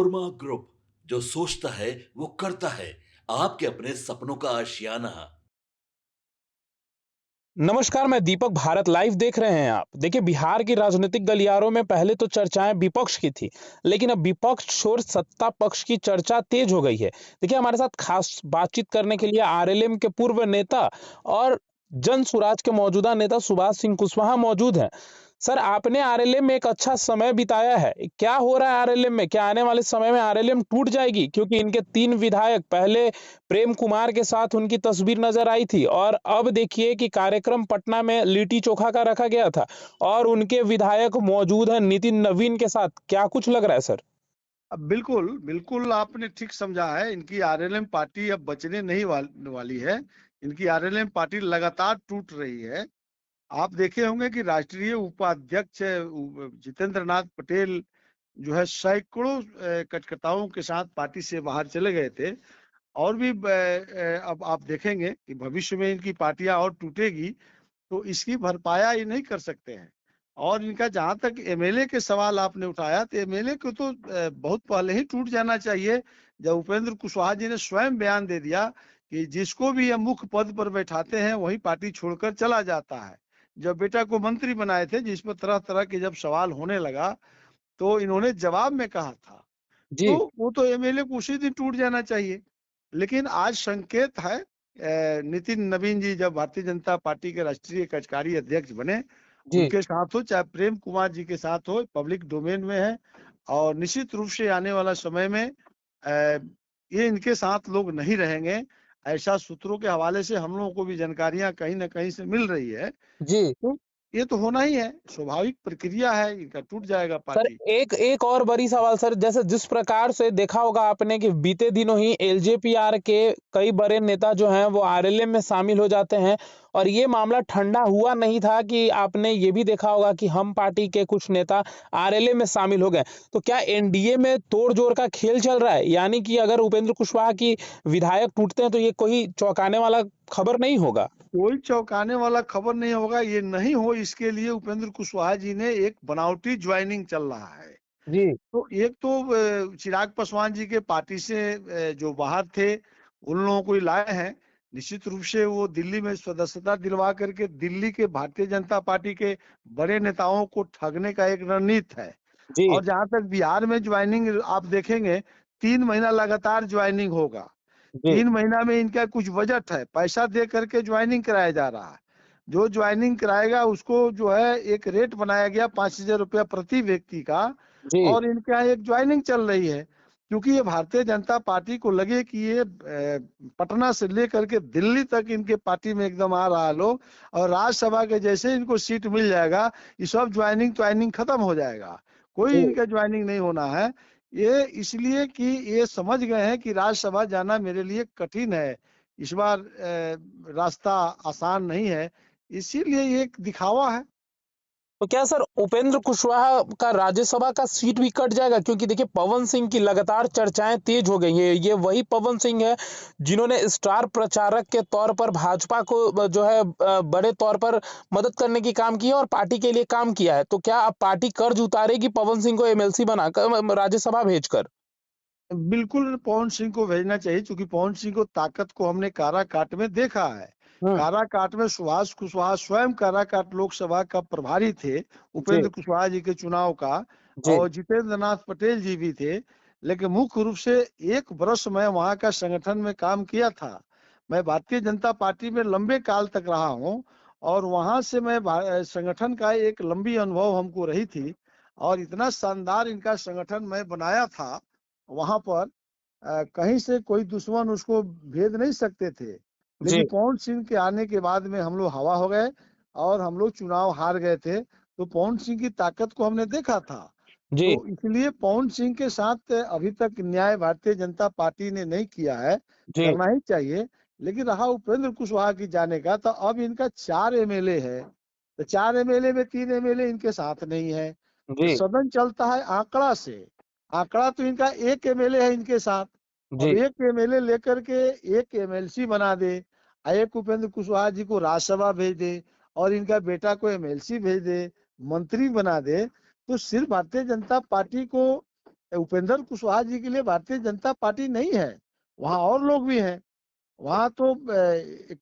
Korma group, जो सोचता है वो करता है। आपके अपने सपनों का आशियाना। नमस्कार, मैं दीपक। भारत लाइव देख रहे हैं आप। देखिए, बिहार की राजनीतिक गलियारों में पहले तो चर्चाएं विपक्ष की थी, लेकिन अब विपक्ष छोड़ सत्ता पक्ष की चर्चा तेज हो गई है। देखिए, हमारे साथ खास बातचीत करने के लिए आरएलएम के पूर्व नेता और जन सुराज के मौजूदा नेता सुभाष सिंह कुशवाहा मौजूद हैं। सर, आपने आरएलएम में एक अच्छा समय बिताया है। क्या हो रहा है आरएलएम में? क्या आने वाले समय में आरएलएम टूट जाएगी? क्योंकि इनके 3 विधायक, पहले प्रेम कुमार के साथ उनकी तस्वीर नजर आई थी और अब देखिए कि कार्यक्रम पटना में लिट्टी चोखा का रखा गया था और उनके विधायक मौजूद हैं नितिन नवीन के साथ। क्या कुछ लग रहा है सर? बिल्कुल, बिल्कुल आपने ठीक समझा है। इनकी आरएलएम पार्टी अब बचने नहीं वाली है। इनकी आरएलएम पार्टी लगातार टूट रही है। आप देखे होंगे कि राष्ट्रीय उपाध्यक्ष जितेंद्र नाथ पटेल जो है सैकड़ों कार्यकर्ताओं के साथ पार्टी से बाहर चले गए थे और भी अब आप देखेंगे कि भविष्य में इनकी पार्टियां और टूटेगी तो इसकी भरपाया ये नहीं कर सकते हैं। और इनका जहां तक एमएलए के सवाल आपने उठाया तो एमएलए को तो बहुत पहले ही टूट जाना चाहिए, जब उपेंद्र कुशवाहा जी ने स्वयं बयान दे दिया कि जिसको भी ये मुख्य पद पर बैठाते हैं वही पार्टी छोड़कर चला जाता है। जब बेटा को मंत्री बनाए थे, जिस पर तरह तरह के जब सवाल होने लगा तो इन्होंने जवाब में कहा था, जी। तो वो तो एमएलए को उसी दिन टूट जाना चाहिए। लेकिन आज संकेत है, नितिन नवीन जी जब भारतीय जनता पार्टी के राष्ट्रीय कार्यकारी अध्यक्ष बने, जी। उनके साथ हो चाहे प्रेम कुमार जी के साथ हो, पब्लिक डोमेन में है और निश्चित रूप से आने वाला समय में ये इनके साथ लोग नहीं रहेंगे। ऐसा सूत्रों के हवाले से हम लोगों को भी जानकारियां कहीं ना कहीं से मिल रही है। जी। तो ये तो होना ही है, स्वाभाविक प्रक्रिया है, इनका टूट जाएगा सर, पार्टी। एक एक और बड़ी सवाल सर, जैसे जिस प्रकार से देखा होगा आपने कि बीते दिनों ही एलजेपीआर के कई बड़े नेता जो हैं वो आरएलएम में शामिल हो जाते हैं और ये मामला ठंडा हुआ नहीं था कि आपने ये भी देखा होगा कि हम पार्टी के कुछ नेता आरएलएम में शामिल हो गए। तो क्या एनडीए में तोड़-जोड़ का खेल चल रहा है? यानी कि अगर उपेंद्र कुशवाहा की विधायक टूटते हैं तो ये कोई चौंकाने वाला खबर नहीं होगा? कोई चौंकाने वाला खबर नहीं होगा, ये नहीं हो इसके लिए उपेंद्र कुशवाहा जी ने एक बनावटी ज्वाइनिंग चल रहा है। जी। तो एक तो चिराग पासवान जी के पार्टी से जो बाहर थे उन लोगों को ही लाए हैं। निश्चित रूप से वो दिल्ली में सदस्यता दिलवा करके दिल्ली के भारतीय जनता पार्टी के बड़े नेताओं को ठगने का एक रणनीति है। जी। और जहां तक बिहार में ज्वाइनिंग आप देखेंगे, 3 महीना लगातार ज्वाइनिंग होगा। जी। 3 महीना में इनका कुछ बजट है, पैसा दे करके ज्वाइनिंग कराया जा रहा है। जो ज्वाइनिंग कराएगा उसको जो है एक रेट बनाया गया 5,000 रुपया प्रति व्यक्ति का। जी। और इनके यहाँ एक ज्वाइनिंग चल रही है, क्योंकि ये भारतीय जनता पार्टी को लगे कि ये पटना से लेकर के दिल्ली तक इनके पार्टी में एकदम आ रहा है लोग, और राज्यसभा के जैसे इनको सीट मिल जाएगा ये सब ज्वाइनिंग ट्वाइनिंग खत्म हो जाएगा, कोई जी। इनका ज्वाइनिंग नहीं होना है। ये इसलिए कि ये समझ गए हैं कि राज्यसभा जाना मेरे लिए कठिन है, इस बार रास्ता आसान नहीं है, इसीलिए ये एक दिखावा है। तो क्या सर उपेंद्र कुशवाहा का राज्यसभा का सीट भी कट जाएगा? क्योंकि देखिए, पवन सिंह की लगातार चर्चाएं तेज हो गई हैं। ये वही पवन सिंह है जिन्होंने स्टार प्रचारक के तौर पर भाजपा को जो है बड़े तौर पर मदद करने की काम की है और पार्टी के लिए काम किया है। तो क्या अब पार्टी कर्ज उतारेगी पवन सिंह को एमएलसी बनाकर राज्यसभा भेजकर? बिल्कुल पवन सिंह को भेजना चाहिए, क्योंकि पवन सिंह को ताकत को हमने काराकाट में देखा है। हम्म। काराकाट में सुभाष कुशवाहा स्वयं काराकाट लोकसभा का प्रभारी थे, जी। उपेंद्र कुशवाहा जी के चुनाव का। जी। और जितेंद्र नाथ पटेल जी भी थे। लेकिन मुख्य रूप से 1 वर्ष मैं वहां का संगठन में काम किया था। मैं भारतीय जनता पार्टी में लंबे काल तक रहा हूँ और वहां से मैं संगठन का एक लंबी अनुभव हमको रही थी। और इतना शानदार इनका संगठन मैं बनाया था वहां पर, कहीं से कोई दुश्मन उसको भेद नहीं सकते थे। जी। लेकिन पवन सिंह के आने के बाद में हम लोग हवा हो गए और हम लोग चुनाव हार गए थे, तो पवन सिंह की ताकत को हमने देखा था। जी। तो इसलिए पवन सिंह के साथ अभी तक न्याय भारतीय जनता पार्टी ने नहीं किया है, जी। करना ही चाहिए। लेकिन रहा उपेंद्र कुशवाहा की जाने का, तो अब इनका 4 एमएलए है, तो 4 एमएलए में 3 एमएलए इनके साथ नहीं है। तो जी। सदन चलता है आंकड़ा से। आंकड़ा तो इनका 1 एमएलए है इनके साथ। अब जी। 1 एमएलए लेकर के एक एमएलसी बना दे, एक उपेंद्र कुशवाहा जी को राज्यसभा भेज दे और इनका बेटा को एमएलसी भेज दे, मंत्री बना दे, तो सिर्फ भारतीय जनता पार्टी को उपेंद्र कुशवाहा जी के लिए भारतीय जनता पार्टी नहीं है, वहाँ और लोग भी हैं। वहाँ तो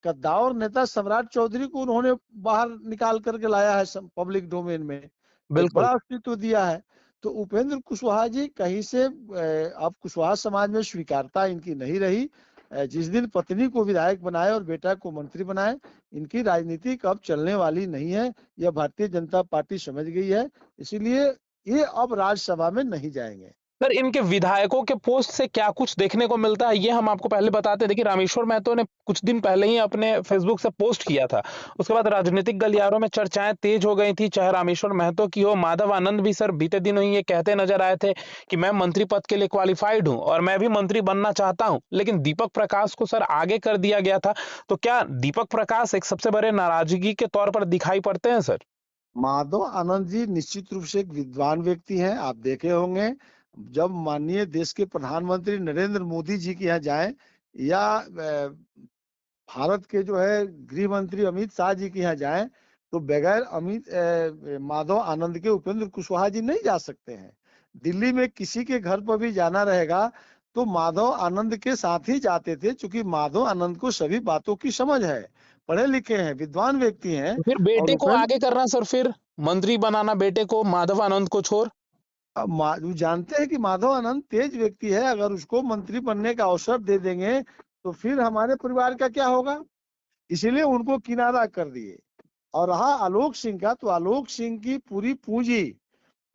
कद्दावर नेता सम्राट चौधरी को उन्होंने बाहर निकाल करके लाया है पब्लिक डोमेन में, एक बिल्कुल। बड़ा अस्तित्व दिया है। तो उपेंद्र कुशवाहा जी कहीं से अब कुशवाहा समाज में स्वीकारता इनकी नहीं रही। जिस दिन पत्नी को विधायक बनाए और बेटा को मंत्री बनाए, इनकी राजनीति अब चलने वाली नहीं है, यह भारतीय जनता पार्टी समझ गई है। इसीलिए ये अब राज्यसभा में नहीं जाएंगे। सर, इनके विधायकों के पोस्ट से क्या कुछ देखने को मिलता है ये हम आपको पहले बताते हैं। देखिए, रामेश्वर महतो ने कुछ दिन पहले ही अपने फेसबुक से पोस्ट किया था। उसके बाद राजनीतिक गलियारों में चर्चाएं तेज हो गई थी, चाहे रामेश्वर महतो की हो। माधव आनंद भी सर बीते दिनों ही ये कहते नजर आए थे कि मैं मंत्री पद के लिए क्वालिफाइड हूं और मैं भी मंत्री बनना चाहता हूं, लेकिन दीपक प्रकाश को सर आगे कर दिया गया था। तो क्या दीपक प्रकाश एक सबसे बड़े नाराजगी के तौर पर दिखाई पड़ते हैं सर? माधव आनंद जी निश्चित रूप से एक विद्वान व्यक्ति हैं। आप देखे होंगे, जब माननीय देश के प्रधानमंत्री नरेंद्र मोदी जी के यहाँ जाएं या भारत के जो है गृह मंत्री अमित शाह जी के यहाँ जाएं, तो बगैर माधव आनंद के उपेंद्र कुशवाहा जी नहीं जा सकते हैं। दिल्ली में किसी के घर पर भी जाना रहेगा तो माधव आनंद के साथ ही जाते थे, क्योंकि माधव आनंद को सभी बातों की समझ है, पढ़े लिखे हैं, विद्वान व्यक्ति हैं। तो फिर और बेटे को उपेंद्र आगे करना सर, फिर मंत्री बनाना बेटे को, माधव आनंद को छोड़। वो जानते हैं कि माधव आनंद तेज व्यक्ति है, अगर उसको मंत्री बनने का अवसर दे देंगे तो फिर हमारे परिवार का क्या होगा, इसीलिए उनको किनारा कर दिए। और रहा आलोक सिंह का, तो आलोक सिंह की पूरी पूंजी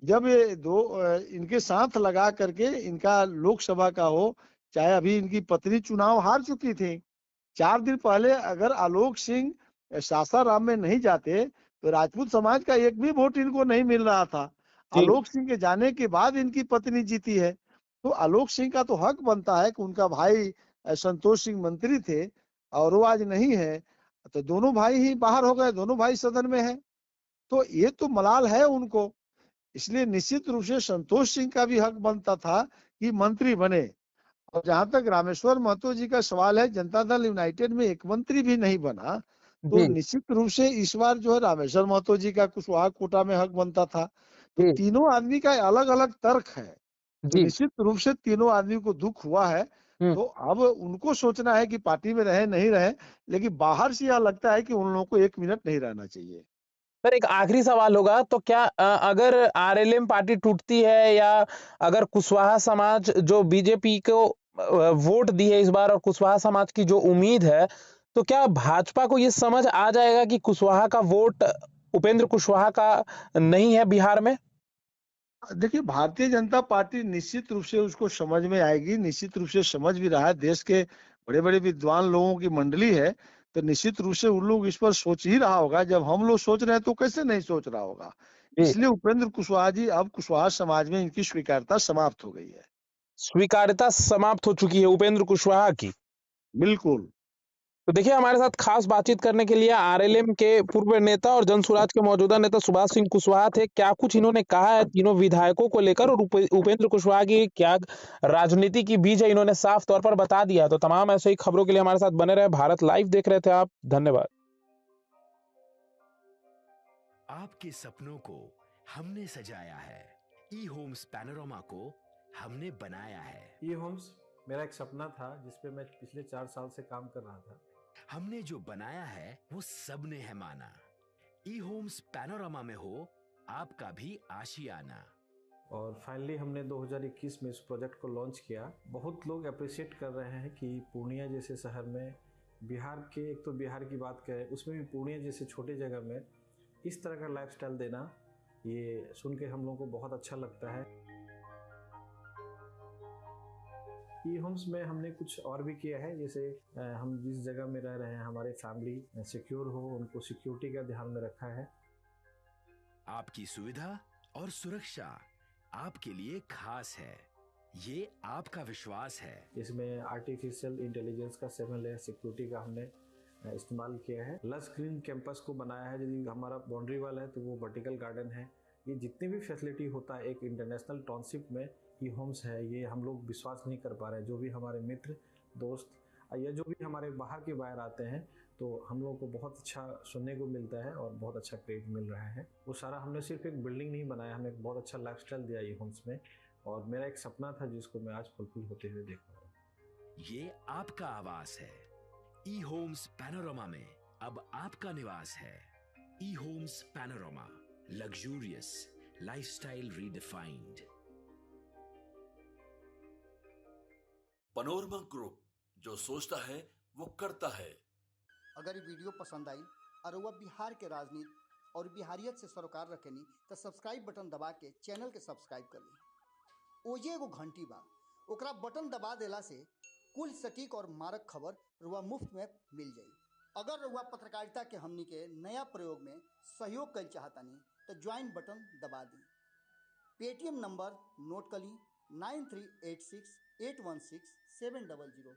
जब ये दो इनके साथ लगा करके, इनका लोकसभा का हो, चाहे अभी इनकी पत्नी चुनाव हार चुकी थी, 4 दिन पहले अगर आलोक सिंह सासाराम में नहीं जाते तो राजपूत समाज का एक भी वोट इनको नहीं मिल रहा था। जी। आलोक सिंह के जाने के बाद इनकी पत्नी जीती है। तो आलोक सिंह का तो हक बनता है कि उनका भाई संतोष सिंह मंत्री थे और वो आज नहीं है, तो दोनों भाई ही बाहर हो गए, दोनों भाई सदन में है। तो ये तो मलाल है उनको। इसलिए निश्चित रूप से संतोष सिंह का भी हक बनता था कि मंत्री बने। और जहां तक रामेश्वर महतो जी का सवाल है, जनता दल यूनाइटेड में एक मंत्री भी नहीं बना, तो जी। निश्चित रूप से इस बार जो है रामेश्वर महतो जी का कुशवाहा कोटा में हक बनता था। तो जी। तीनों आदमी का अलग अलग तर्क है, तो जी। निश्चित रूप से तीनों आदमी को दुख हुआ है। हम्म। तो अब उनको सोचना है कि पार्टी में रहे नहीं रहे, लेकिन बाहर से यह लगता है कि उन लोगों को 1 मिनट नहीं रहना चाहिए। सर, एक आखिरी सवाल होगा तो क्या अगर आरएलएम पार्टी टूटती है या अगर कुशवाहा समाज जो बीजेपी को वोट दी है इस बार और कुशवाहा समाज की जो उम्मीद है, तो क्या भाजपा को ये समझ आ जाएगा कि कुशवाहा का वोट उपेंद्र कुशवाहा का नहीं है बिहार में? देखिए, भारतीय जनता पार्टी निश्चित रूप से उसको समझ में आएगी, निश्चित रूप से समझ भी रहा है। देश के बड़े बड़े विद्वान लोगों की मंडली है, तो निश्चित रूप से उन लोग इस पर सोच ही रहा होगा। जब हम लोग सोच रहे हैं तो कैसे नहीं सोच रहा होगा। जी। इसलिए उपेंद्र कुशवाहा जी, अब कुशवाहा समाज में इनकी स्वीकार्यता समाप्त हो गई है। स्वीकार्यता समाप्त हो चुकी है उपेंद्र कुशवाहा की। बिल्कुल। तो देखिए, हमारे साथ खास बातचीत करने के लिए आरएलएम के पूर्व नेता और जनसुराज के मौजूदा नेता सुभाष सिंह कुशवाहा थे। क्या कुछ इन्होंने कहा है तीनों विधायकों को लेकर और उपेंद्र कुशवाहा की क्या राजनीति की बीज है, इन्होंने साफ तौर पर बता दिया। तो तमाम ऐसे ही खबरों के लिए हमारे साथ बने रहे। भारत लाइव देख रहे थे आप, धन्यवाद। आपके सपनों को हमने सजाया है, ई होम्स पैनोरामा को हमने बनाया है। ई होम्स मेरा एक सपना था जिस पे मैं पिछले 4 साल से काम कर रहा था। हमने जो बनाया है वो सबने है माना। ई होम्स पैनोरामा में हो आपका भी आशियाना। और फाइनली हमने 2021 में इस प्रोजेक्ट को लॉन्च किया। बहुत लोग अप्रिशिएट कर रहे हैं कि पूर्णिया जैसे शहर में, बिहार के, एक तो बिहार की बात करें उसमें भी पूर्णिया जैसे छोटे जगह में इस तरह का लाइफस्टाइल देना, ये सुन के हम लोगों को बहुत अच्छा लगता है। ई होम्स में हमने कुछ और भी किया है, जैसे हम जिस जगह में रह रहे हैं हमारे फैमिली सिक्योर हो, उनको सिक्योरिटी का ध्यान में रखा है। आपकी सुविधा और सुरक्षा आपके लिए खास है, ये आपका विश्वास है। इसमें आर्टिफिशियल इंटेलिजेंस का 7 लेयर सिक्योरिटी का हमने इस्तेमाल किया है। लस ग्रीन कैंपस को बनाया है। यदि हमारा बाउंड्री वाल है तो वो वर्टिकल गार्डन है। ये जितनी भी फैसिलिटी होता है एक इंटरनेशनल टाउनशिप में ई होम्स है, ये हम लोग विश्वास नहीं कर पा रहे हैं। जो भी हमारे मित्र दोस्त या जो भी हमारे बाहर के बाहर आते हैं, तो हम लोगों को बहुत अच्छा सुनने को मिलता है और बहुत अच्छा क्रेडिट मिल रहा है। वो सारा हमने सिर्फ एक बिल्डिंग नहीं बनाया, हमें एक बहुत अच्छा लाइफस्टाइल दिया ई होम्स में। और मेरा एक सपना था जिसको मैं आज फुलफिल होते हुए देख पा रहा हूँ। ये आपका आवास है। ई होम्स पैनोरामा में अब आपका निवास है। E Homes Panorama, luxurious lifestyle redefined. Panorama group, जो सोचता है वो करता है। अगर ये वीडियो पसंद आई और वह बिहार के राजनीति और बिहारियत से सरोकार रखेनी तो सब्सक्राइब बटन दबा के चैनल के सब्सक्राइब कर ली। ओजे एगो घंटी बा, ओकरा बटन दबा देला से कुल सटीक और मारक खबर रुआ मुफ्त में मिल जाई। अगर रुआ पत्रकारिता के हमनी के नया प्रयोग में सहयोग कर चाहतानी तो ज्वाइन बटन दबा दी। पेटीएम नंबर नोट कर ली 9386816700।